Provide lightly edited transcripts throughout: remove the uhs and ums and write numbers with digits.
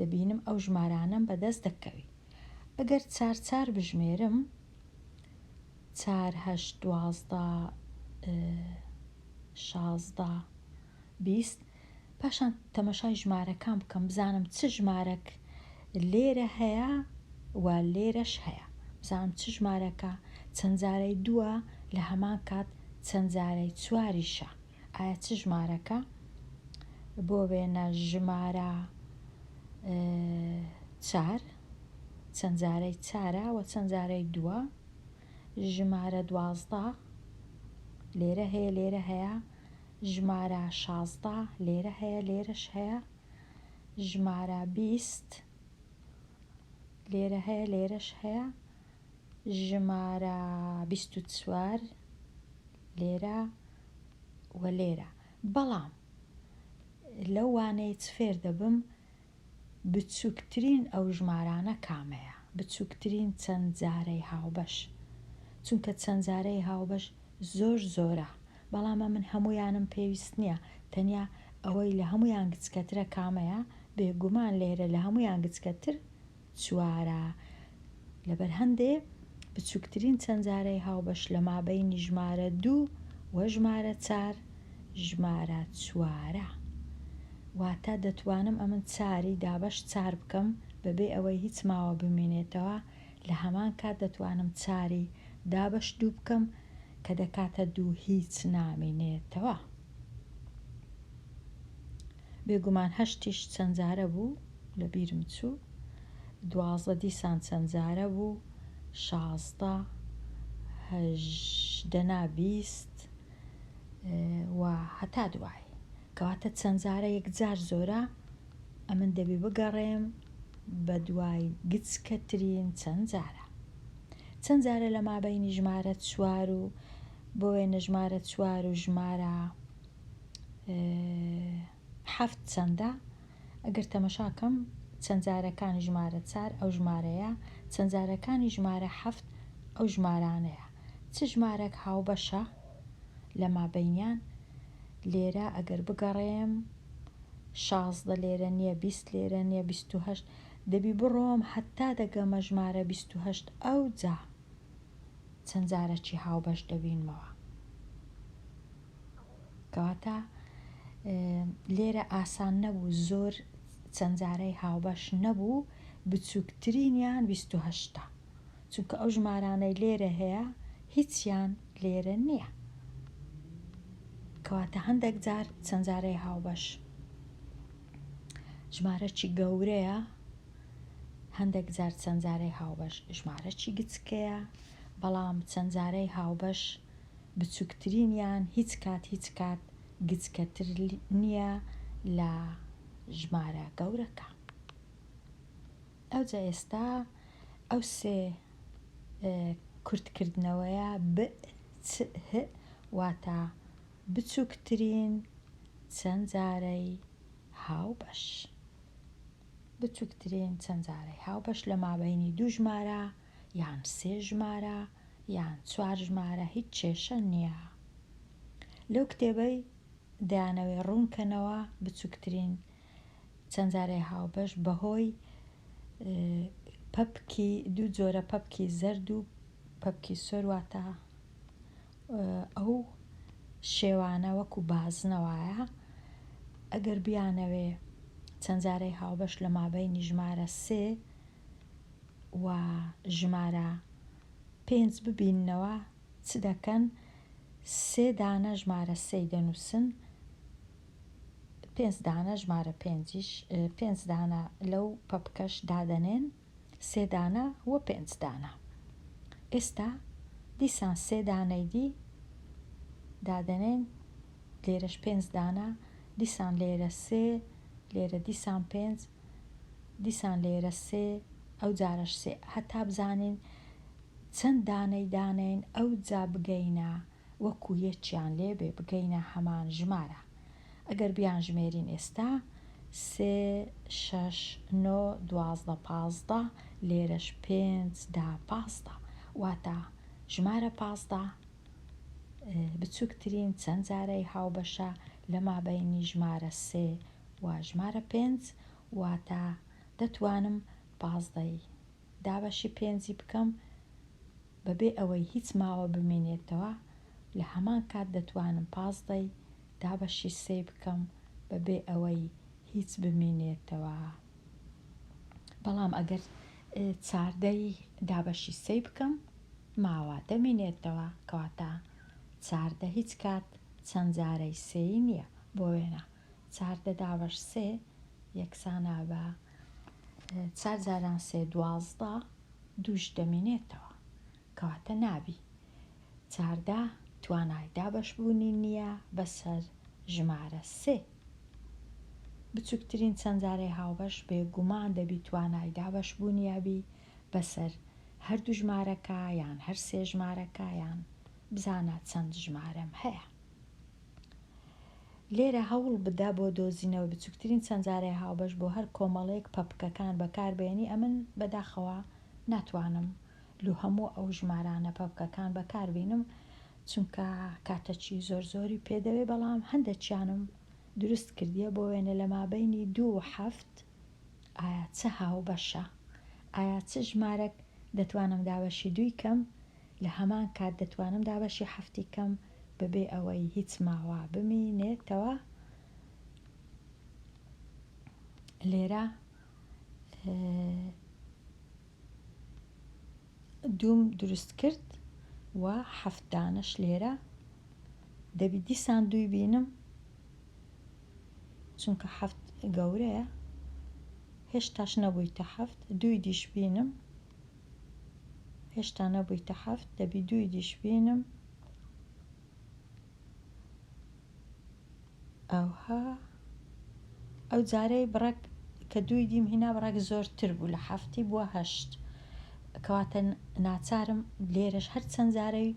دەبینم ئەو ژمارانم بەدەست دەکەوی. ئەگەر 4 بژمێرم 4 8 12 16 20 پاشان تەمەشای ژمارەکان بکەم بزانم چ ژمارەك لێرە هەیە و لێرەش هەیە، بزانم چ ژمارەکە چەند جارەی 2 لە هەمان کات چەند جارەی 4 ئایا چ ژمارەکە بۆ وێنە ژمارە 4 چەند جارەی 4 و چەند جارەی 2 ژمارە 12 لێرە هەیە لێرە هەیە، ژمارە 16 لێرە هەیە لێرەش هەیە، ژمارە 20 لێرە هەیە لێرەش هەیە، ژمارە 24 لێرە و لێرە. بەڵام لەو وانەیە فێر دەبم بچووکترین ئەو ژمارانە کامەیە، بچووکترین چەند جارەی هاوبەش، چونکە چەند جارەی هاوبەش زۆر زۆرە، بەڵام من هەموویانم پێویست نییە، تەنیا ئەوەی لە هەمویان گچکەترە کامەیە، بێگومان لێرە لە هەمویان گچکەتر 4 لەبەر هەندێ بچووکترین چەند جارەی هاوبەش لە مابەینی ژمارە 2 و ژمارە 4 ژمارە 4 واتە دەتوانم ئەمن 4 دابەش 4 بکەم بەبێ ئەوەی هیچ ماوە بمێنێتەوە، لە هەمان کات دەتوانم 4 دابەش 2 بکەم کە دەکاتە 2 هیچ نامێنێتەوە. بێگومان 8 چەند جارە بوو لە بیرم چوو، 12 دیسان چەند جارە بوو، 16 18 20 و هەتا دوای، کەواتە چەند جارە یەکجار زۆرە، ئەمن دەبێ بگەڕێم بە دوای گچکەترین چەند جارە. چەند جارە لە مابەینی ژمارە 4 و بۆ وێنە ژمارە 4 و ژمارە 7 چەندە، ئەگەر تەمەشاکەم چەند جارەکانی ژمارە 4 ئەو ژمارەیە، چەند جارەکانی ژمارە 7 ئەو ژمارانەیە، چ ژمارەك هاوبەشە لە مابەینیان. لێرە ئەگەر بگەڕێم 16 لێرە نییە، 20 لێرە نییە، 28 دەبی بڕۆم هەتا دەگەمە ژمارە 28 ئەو جا چەند جارێکی هاوبەش دەبینمەوە. کەواتە لێرە ئاسان نەبوو، زۆر چەند جارەی هاوبەش نەبوو، بچووکترینیان 28، چونکە ئەو ژمارانەی لێرە هەیە هیچیان لێرە نییە، کەواتە هەندێک جار چەند جارەی هاوبەش ژمارەی گەورەیە، هەندێک جار چەند جارەی هاوبەش ژمارەی گچکەیە، بەڵام چەند جارەی هاوبەش بچووکترینیان هیچ کات گچکەتر نییە لە ژمارە گەورەکە. ئەوجا ئێستا ئەو سێ کورتکردنەوەیە ب چ ه واتە بچووکترین چەند جارەی هاوبەش، بچووکترین چەند جارەی هاوبەش لە مابەینی 2 ژمارە یان 3 ژمارە یان 4 ژمارە هیچ کێشە نییە. لەو کتێبەی دەیانەوێ ڕوونکەنەوە بچووکترین چەند جارەی هاوبەش بەهۆی پەپکی 2 جۆرە پەپکی زەرد و پەپکی سۆر، واتە ئەو شێوانە وەکو بازنەوەیە. ئەگەر بیانەوێ چەند جارەی هاوبەش لە مابەینی ژمارە 3 و ژمارە 5 ببیننەوە چ دەکەن، 3 دانە ژمارە 3 دەنووسن، 5 دانە ژمارە 5 دانە لەو پەپکەش دادەنێن، 3 دانە وە 5 دانە. ئێستا دیسان 3 دانەی دی دادەنێن، لێرەش 5 دانە، دیسان لێرە 3 لێرە دیسان 5 دیسان لێرە 3 ئەو جارەش 3 هەتا بزانین چەند دانەی دانین ئەو جا بگەینە وەکو یەکیان لێبێ بگەینە هەمان ژمارە. ئەگەر بیان ژمێرین ئێستا 3 6 9 12 15 لێرەش 5 10 15 واتە ژمارە 15 بچووکترین چەند جارەی هاوبەشە لە مابەینی ژمارە 3 و ژمارە 5 واتە دەتوانم 15 دابەشی 5 بکەم بەبێ ئەوەی هیچ ماوە بمێنێتەوە، لە هەمان کات دەتوانم 15 دابەشی 3 بکەم بەبێ ئەوەی هیچ بمێنێتەوە. بەڵام ئەگەر 14 دابەشی 3 بکەم ماوە دەمێنێتەوە، کەواتە 14 هیچ کات چەند جارەی 3 نییە، بۆ وێنە 14 دابەش 3 یەکسانە بە 4 جاران 3 12 دووش دەمێنێتەوە، کەواتە نابی 14 توانای دابەشبوونی نییە بەسەر ژمارە 3. بچووکترین چەند جارەی هاوبەش بێگومان دەبی توانای دابەشبوونی یابی بەسەر هەردوو ژمارەکە یان هەر 3 ژمارەکە یان بزانە چەند ژمارەم هەیە. لێرە هەوڵ بدە بۆ دۆزینەوە بچووکترین چەند جارەی هاوبەش بۆ هەر کۆمەڵێک پەپکەکان بەکاربێنی. ئەمن بەداخەوە ناتوانم لە هەموو ئەو ژمارانە پەپکەکان بەکاربێنم چونکە کاتەچی زۆری پێدەوێ، بەڵام هەندێکیانم دروست کردیە بۆ وێنە لە مابەینی 2 و 7 ئایا چه هاوبەشە، ئایا چ ژمارەك دەتوانم دابەشی 2 کەم، لە هەمان کات دەتوانم دابەشی 7 کەم بەبێ ئەوەی هیچ ماوە بمێنێتەوە. لێرە دووم دروست کرد و 7 دانەش لێرە دەبی دیسان 2 بینم چونکە 7 گەورەیە، هێشتاش نەبوویتە 7 2 دیش بینم، هێشتا نەبوویتە 7 دەبی 2 دیش بینم، ئەو جارەی بڕێک کە 2 دیم هینا بڕێک زۆرتر بوو لە 7 بووە 8، کەواتە ناچارم لێرەش هەر چەند جارەی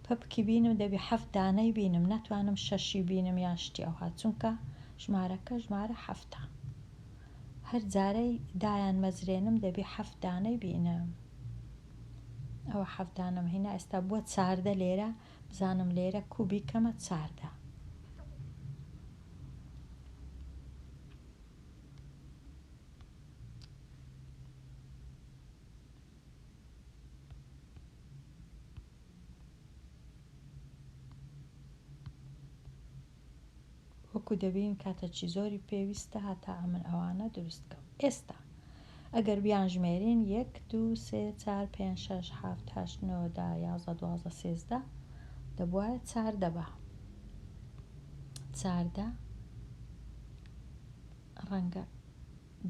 پەپکی بینم دەبی 7 دانەی بینم، ناتوانم 6 بینم یان شتی ئەوها، چونکە ژمارەکە ژمارە 7. هەر جارەی دایان مەزرێنم دەبی 7 دانەی بینم، ئەوە 7 دانەم هینا. ئێستا بووە 14 لێرە، بزانم لێرە کوبی کەمە 14. وەکو دەبین کاتەچی زۆری پێویستە هاتا ئەمن ئەوانە دروستکەم. ئێستا ئەگەر بیان ژمێرین 1 2 3 4 5 6 7 8 9 10 11 12 13 دەبواە 14 بە 14 ڕەنگە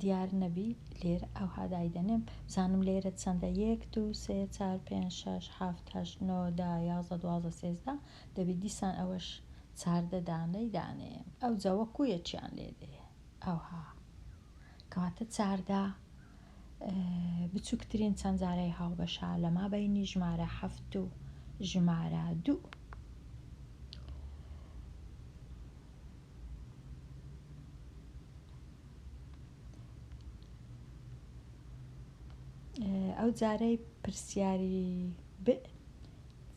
دیار نەبی لێرە ئەو هادای دەنێم بزانم لێرە چەندە 1 2 3 4 5 6 7 8 9 10 11 12 13 دەبی دیسان ئەوەش 14 دانەی دانێم، ئەو جەوەکو یەکیان لێ دێ ئەوها، کەواتە 14 بچووکترین چەند جارەی هاوبەشە لە مابەینی ژمارە 7 و ژمارە 2. ئەو جارەی پرسیاری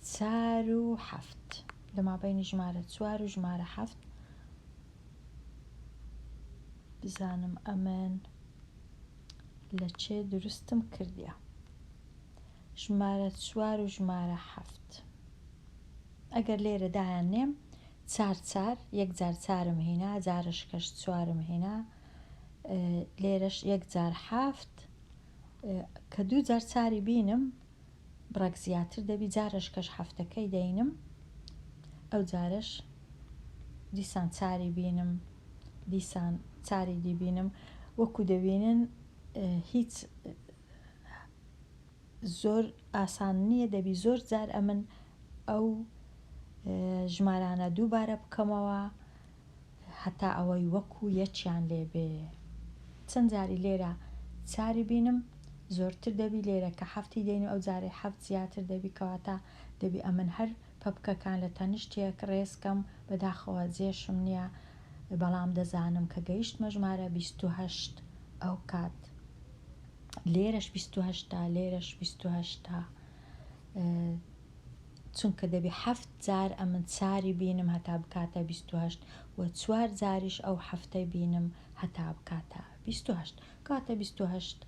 4 و 7 لە مابەینی ژمارە 4 و ژمارە 7 بزانم ئەمن لە چێ دروستم کردیە. ژمارە 4 و ژمارە 7 ئەگەر لێرە دایان نێم 4 4 یەک جار 4م هینا، جارش کەش 4م هینا، لێرەش یەک جار 7 کە 2 جار 4 بینم بڕێک زیاتر دەبی، جارش کەش 7ەکەی دەینم، ئەو جارش دیسان 4 بینم، دیسان 4 دی بینم. وەکو دەبینن هیچ زۆر ئاسان نییە، دەبی زۆر جار ئەمن ئەو ژمارانە دووبارە بکەمەوە هەتا ئەوەی وەکو یەکیان لێبێ. چەند جاری لێرە 4 بینم زۆرتر دەبی، لێرە کە 7 دێن و ئەو جارێ 7 زیاتر دەبی، کەواتە دەبی ئەمن هەر پەپکەکان لە تەنیشتێک ڕێزکەم بەداخەوە جێشم نییە، بەڵام دەزانم کە گەیشتمە ژمارە 28 ئەو کات لێرەش 28 لێرەش 28 چونکە دەبی 7 جار ئەمن 4 بینم هەتا بکاتە 28 و 4 جاریش ئەو 7 بینم هەتا بکاتە 28 کاتە 28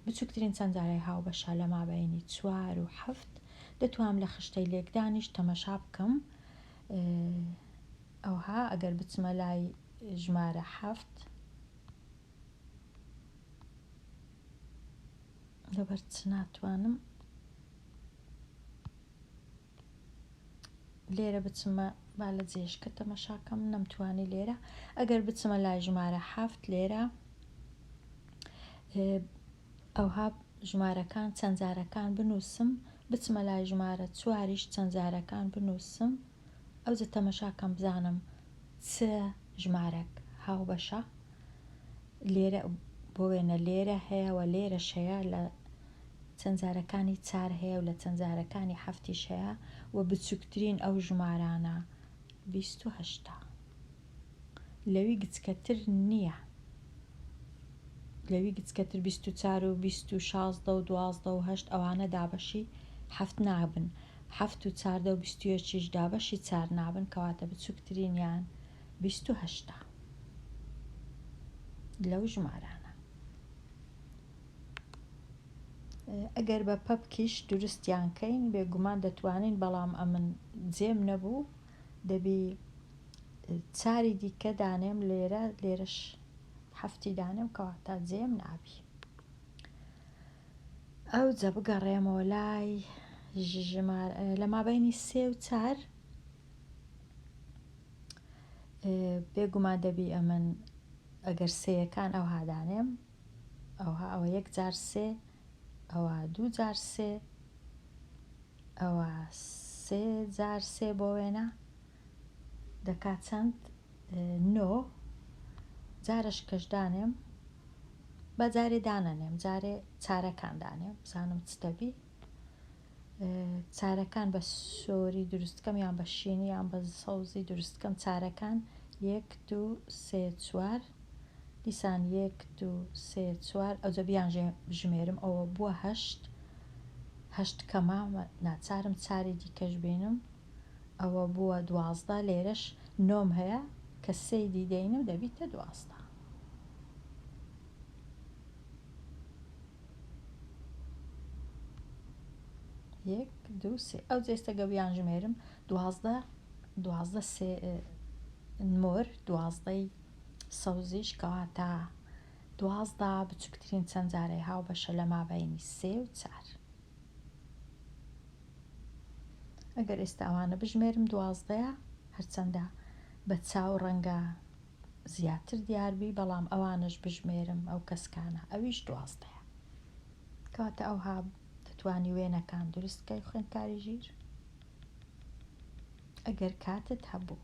بچووکترین چەند جارەی هاوبەشە لە مابینی 4 و 7 دەتوانم لە خشتەی لێکدانیش تەمەشا بکەم ئەوها ئەگەر بچمە لای ژمارە 7 لەبەر چ ناتوانم لێرە بچمە با لە جێشکە تەمەشاکەم نەمتوانی لێرە ئەگەر بچمە لای ژمارە 7 لێرە ئەوها ژمارەکان چەند جارەکان بنووسم بچمە لای ژمارە 4یش چەند جارەکان بنووسم ئەوجە تەمەشاکەم بزانم چ ژمارەك هاوبەشە لێرە بۆ وێنە لێرە هەیە و لێرە شەیە لە چەند جارەکانی 4 هەیە و لە چەند جارەکانی 7یش هەیە و بچووکترین ئەو ژمارانە 28 لەوی گچکەتر نییە لەوی گچکەتر 24 و 26 و 12 و 8 ئەوانە دابەشی 7 نابن 7 و 4 و 21 دابەشی 4 نابن کەواتە بچووکترینیان 28 لەو ژمارانە ئەگەر بە پەپکیش دروستیانکەین بێگومان دەتوانین بەڵام ئەمن جێم نەبوو دەبی 4 دیکە دانێم لێرەش 7 دانێم کەواتە جێم نابی ئەو جە بگەڕێمەوە لای لە مابینی 3 و 4 بێگومان دەبی ئەمن ئەگەر سەیەکان ئەو هادانێم ئەوە 1 جار 3 ئەوە 2 جار 3 ئەوە 3 جار 3 بۆ وێنە دەکات چەند 9 جارش کەشدانێم بە جارێ دانەنێم جارێ چارەکان دانێم بزانم چ دەبی چارەکان بە سۆری دروستکەم یان بە شینی یان بە سەوزی دروستکەم چارەکان 1 2 3 4 دیسان 1 2 3 4 ئەوجە بیان ژمێرم ئەوە بووە 8 کەما ناچارم چاری دیکەش بینم ئەوە بووە 12 لێرەش نۆم هەیە کە سەی دیدەینم دەبیتە 12 1 2 3 ئەو جێستەگە بیان ژمێرم 12 سێ نمۆر 12 سەوزیش کەواتە 12 بچووکترین چەند جارەی هاوبەشە لە مابینی 3 و 4 ئەگەر ئێستا ئەوانە بژمێرم 12 هەرچەندە بە چاو ڕەنگە زیاتر دیاربی بەڵام ئەوانش بژمێرم ئەو کەسکانە ئەویش 12 کەواتە ئەوها دەتوانی وێنەکان دروستکەی خوێندکاری ژیر ئەگەر کاتت هەبوو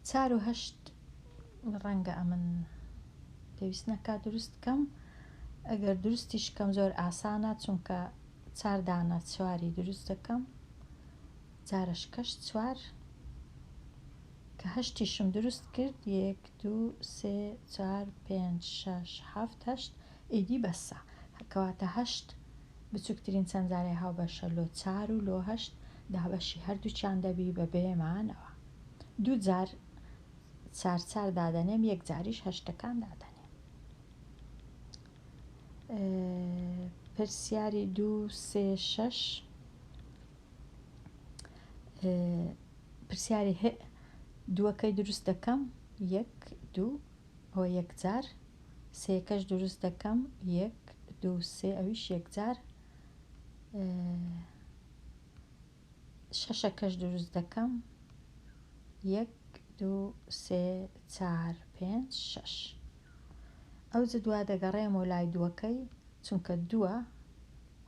4 و 8 ڕەنگە ئەمن پێویست نەکا دروست بکەم ئەگەر دروستیش کەم زۆر ئاسانە چونکە 4 دانە 4 دروست دەکەم جارش کەش 4 کە 8یشم دروست کرد 1 2 3 4 5 6 7 8 ئیدی بەسە کەواتە 8 بچووکترین چەند جارەی هاوبەشە لۆ 4 و لۆ 8 دابەشی هەردووچیان دەبی بە بێمانەوە 2 جار 4 دادەنێم 1 جاریش 8ەکان دادەنێم پرسیاری 2 3 6 پرسیاری دووەکەی دروست دەکەم 1 2 ئەوە 1 جار سێکەش دروست دەکەم 1 2 3 ئەویش 1 جار شەشەکەش دروست دەکەم 1 2 3 4 5 6 ئەوجە دوا دەگەڕێمەوە لای دووەکەی چونکە دووە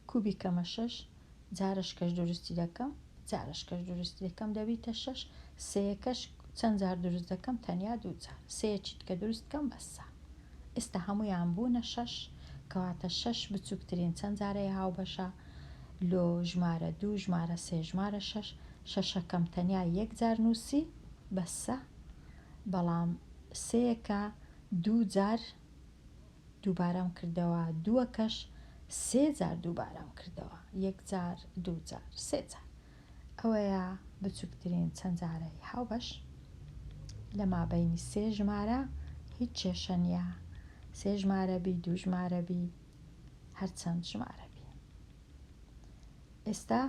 کوبی کەمە 6 جارش کەش دروستی دەکەم جارش کەش دروستی دەکەم دەبیتە 6 سەیەکەش چەند جار دروست دەکەم تەنیا 2 جار سەیەکیت کە دروست کەم بەسە ئێستا هەموویان بوونە 6 کەواتە 6 بچووکترین چەند جارەی هاوبەشە لۆ ژمارە 2 ژمارە 3 ژمارە 6 شەشەکەم تەنیا 1 جار نووسی بەسە بەڵام سەیەکە 2 جار دووبارەم کردەوە دووەکەش 3 جار دووبارەم کردەوە 1 جار 2 جار 3 جار ئەوەیە بچووکترین چەند جارەی هاوبەش لە مابینی 3 ژمارە هیچ کێشە نییە، 3 ژمارەبی 2 ژمارەبی هەرچەند ژمارەبی. ئێستا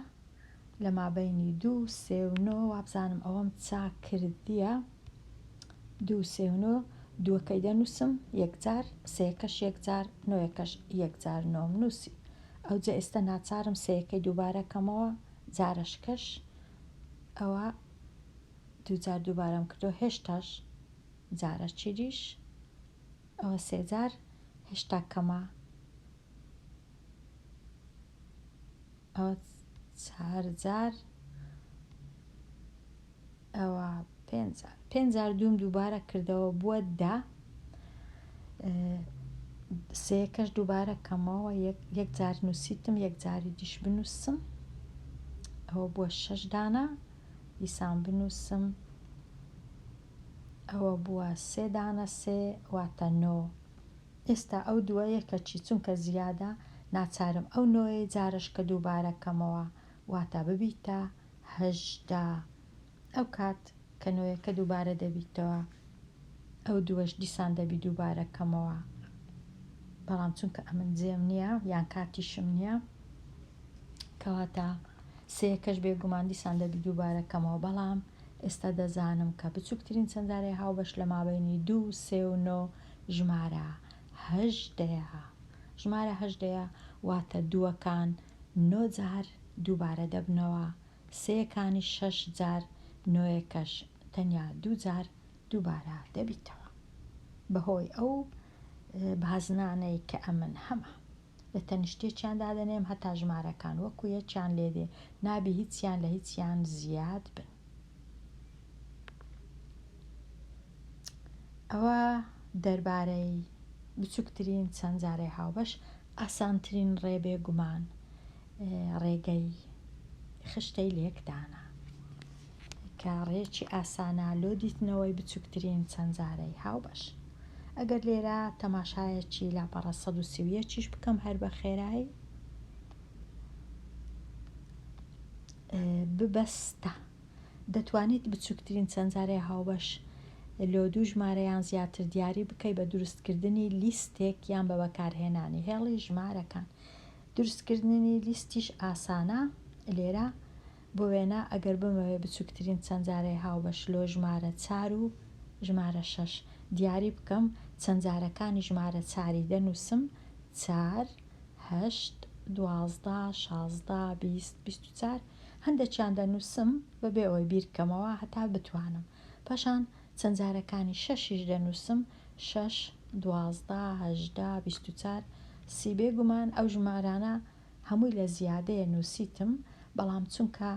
لە مابینی 2 3 و 9 وابزانم ئەوەم چاک کردیە. 2 3 و 9 دووەکەی دەنووسم یەکجار، سێیەکەش یەکجار، نۆیەکەش یەکجار نۆم نووسی. ئەو جا ئێستا ناچارم سێیەکەی دووبارەکەمەوە جارشکەش، ئەوە دووجار دووبارەم کردەوە هێشتاش جارە چیریش، ئەوە 3 جار هێشتا کەمە، ئەوە 4 جار، ئەوە 5 جار. 5 جار دووم دووبارە کردەوە بووە 10، سێیەکەش دووبارە کەمەوە یەکجار نووسیتم یەکجاری دیش بنووسم، ئەوە بووە 6 دانە، دیسان بنووسم ئەوە بووە 3 دانە، 3 واتە 9. ئێستا ئەو دووە یەکەچی چونکە زیادە ناچارم ئەو 9 جارش کە دووبارەکەمەوە واتە ببیتە 18. ئەو کات کە 9 دووبارە دەبیتەوە ئەو دووەش دیسان دەبی دووبارەکەمەوە، بەڵام چونکە ئەمن جێم نییە یان کاتیشم نییە کەواتە سێیەکەش بێگومان دیسان دەبی دووبارەکەمەوە. بەڵام ئێستا دەزانم کە بچووکترین چەندجارەی هاوبەش لە مابینی 2 3 و 9 ژمارە 18. ژمارە 18 واتە دووەکان 9 جار دووبارە دەبنەوە، سێیەکانی 6 جار، نۆیەکەش تەنیا 2 جار دووبارە دەبیتەوە. بەهۆی ئەو بازنانەی کە ئەمن هەمە لە تەنیشتێکیان دادەنێم هەتا ژمارەکان وەکو یەکیان لێدێ، نابی هیچیان لە هیچیان زیاد بن. ئەوە دەربارەی بچووکترین چەندجارەی هاوبەش. ئاسانترین ڕێ بێگومان ڕێگەی خشتەی لێکدانە کە ڕێکی ئاسانە لۆ دیتنەوەی بچووکترین چەندجارەی هاوبەش. ئەگەر لێرە تەماشایەکی لاپەڕە 131 بکەم هەر بە خێرایی ببەستە، دەتوانیت بچووکترین چەندجارەی هاوبەش لۆ 2 ژمارەیان زیاتر دیاری بکەی بە دروستکردنی لیستێک یان بە بەکارهێنانی هێڵی ژمارەکان. دروستکردنی لیستیش ئاسانە. لێرە بۆ وێنە ئەگەر بمەوێ بچووکترین چەندجارەی هاوبەش لۆ ژمارە 4 و ژمارە 6 دیاری بکەم، چەندجارەکانی ژمارە 4 دەنووسم 4 8 12 16 20 24 هەندێکیان دەنووسم بەبێ ئەوەی بیرکەمەوە هەتا بتوانم. پاشان چەندجارەکانی 6 دەنووسم 6 12 18 24 سی بێگومان ئەو ژمارانە هەمووی لە زیادەیە نووسیتم، بەڵام چونکە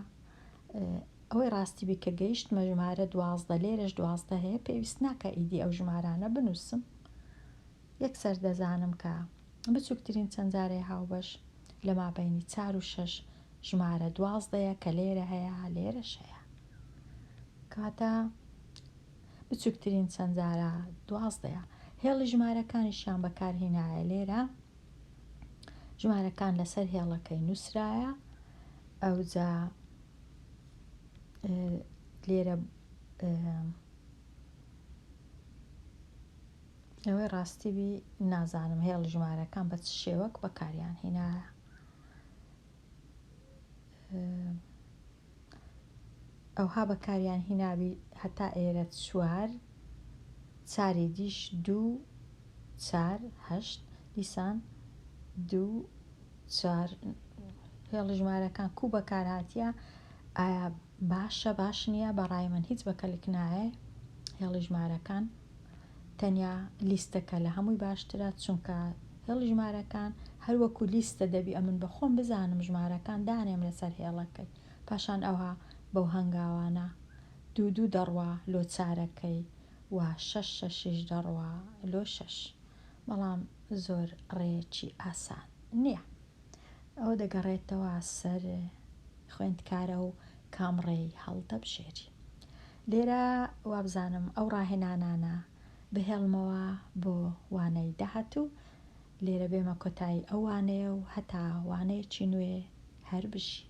ئەوەی ڕاستی بکە گەیشتمە ژمارە 12 لێرەش 12 هەیە پێویست ناکە ئیدی ئەو ژمارانە بنووسم. یەکسەر دەزانم کە بچووکترین چەندجارەی هاوبەش لە مابینی 4 و 6 ژمارە 12ەیە کە لێرە هەیە لێرەش هەیە، کاتە بچووکترین چەندجارە 12ەیە. هێڵی ژمارەکانیشیان بەکارهێنایە. لێرە ژمارەکان لەسەر هێڵەکەی نووسرایە، ئەوجا لێرە ئەوەی ڕاستیبی نازانم هێڵ ژمارەکان بە چ شێوەک بەکاریان هێنایە. ئەوها بەکاریان هێنابی هەتا ئێرە 4 چاری دیش 2 4 8 دیسان 2 4 هێڵی ژمارەکان کوو بەکارهاتیە. ئایا باشە باش نییە؟ بەڕای من هیچ بەکەلک نایە. هێڵی ژمارەکان تەنیا لیستەکە لە هەمووی باشترە، چونکە هێڵی ژمارەکان هەروەکو لیستە دەبی ئەمن بەخۆم بزانم ژمارەکان دانێم لەسەر هێڵەکەی، پاشان ئەوها بەو هەنگاوانە 2 2 دەڕوا لۆ چارەکەی و 6 6 دەڕوا لۆ 6، بەڵام زۆر ڕێیەکی ئاسان نییە. ئەوە دەگەڕێتەوە سەر خوێندکارە و کامڕێی هەڵدەبژێری. لێرە وابزانم ئەو ڕاهێنانانە بهێڵمەوە بۆ وانەی داهاتوو. لێرە بێمە کۆتایی ئەو وانەیە و هەتا وانەیەکی نوێ هەر بشی.